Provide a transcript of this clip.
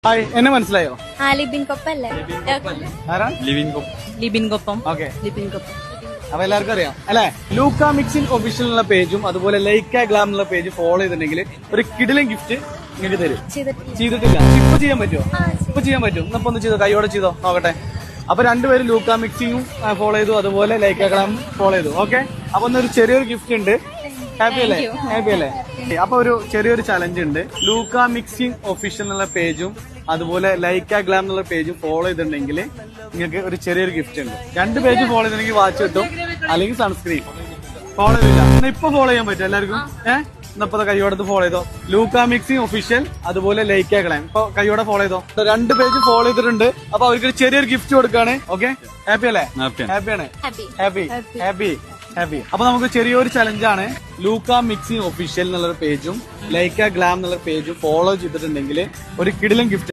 Hi, എന്നെ മനസ്സിലായോ? ലിബിൻ കൊപ്പല്ലേ? ആരാ? ലിബിൻ കൊപ്പം. ഓക്കെ, ലിബിൻ കൊപ്പം. അപ്പൊ എല്ലാവർക്കും അറിയാം അല്ലെ? ലൂക്ക മിക്സിംഗ് ഒഫീഷ്യൽ എന്നുള്ള പേജും അതുപോലെ ലൈക്ക ഗ്ലാം എന്നുള്ള പേജ് ഫോളോ ചെയ്തിട്ടുണ്ടെങ്കിൽ ഒരു കിടിലൻ ഗിഫ്റ്റ് നിങ്ങൾക്ക് തരും. ചെയ്തിട്ടില്ല, ഇപ്പൊ ചെയ്യാൻ പറ്റുമോ? ഇപ്പൊ ചെയ്യാൻ പറ്റും. ഇന്നിപ്പോ ഒന്ന് ചെയ്തോ, കൈയോടെ ചെയ്തോ നോക്കട്ടെ. അപ്പൊ രണ്ടുപേരും ലൂക്ക മിക്സിംഗും ഫോളോ ചെയ്തു, അതുപോലെ ലൈക്ക ഗ്ലാം ഫോളോ ചെയ്തു. ഓക്കെ, അപ്പൊ ഒരു ചെറിയൊരു ഗിഫ്റ്റ് ഉണ്ട്. ഹാപ്പി അല്ലേ? ഹാപ്പി അല്ലേ? അപ്പൊ ഒരു ചെറിയൊരു ചലഞ്ച് ഉണ്ട്. ലൂക്ക മിക്സിംഗ് ഒഫീഷ്യൽ എന്നുള്ള പേജും അതുപോലെ ലൈക്ക ഗ്ലാം എന്നുള്ള പേജും ഫോളോ ചെയ്തിട്ടുണ്ടെങ്കിൽ നിങ്ങൾക്ക് ഒരു ചെറിയൊരു ഗിഫ്റ്റ് ഉണ്ട്. രണ്ട് പേജ് ഫോളോ ചെയ്തിട്ടുണ്ടെങ്കിൽ വാച്ച് കിട്ടും, അല്ലെങ്കിൽ സൺസ്ക്രീൻ. ഫോളോ ചെയ്തില്ല, എന്നാ ഇപ്പൊ ഫോളോ ചെയ്യാൻ പറ്റും എല്ലാവർക്കും. ഇന്നപ്പോ കൈയോടത്ത് ഫോളോ ചെയ്തോ. ലൂക്ക മിക്സിംഗ് ഒഫീഷ്യൽ അതുപോലെ ലൈക്ക ഗ്ലാം ഇപ്പൊ കൈയോടെ ഫോളോ ചെയ്തോ. രണ്ട് പേജ് ഫോളോ ചെയ്തിട്ടുണ്ട്. അപ്പൊ അവർക്ക് ചെറിയൊരു ഗിഫ്റ്റ് കൊടുക്കാണ്. ഓക്കെ, ഹാപ്പി അല്ലേ? ഹാപ്പിയാണ്. Happy happy happy. അപ്പൊ നമുക്ക് ചെറിയൊരു ചലഞ്ചാണ്. ലൂക്ക മിക്സിംഗ് ഒഫീഷ്യൽ എന്നുള്ള പേജും ലൈക്ക ഗ്ലാം എന്നുള്ള പേജും ഫോളോ ചെയ്തിട്ടുണ്ടെങ്കിൽ ഒരു കിടിലൻ ഗിഫ്റ്റ്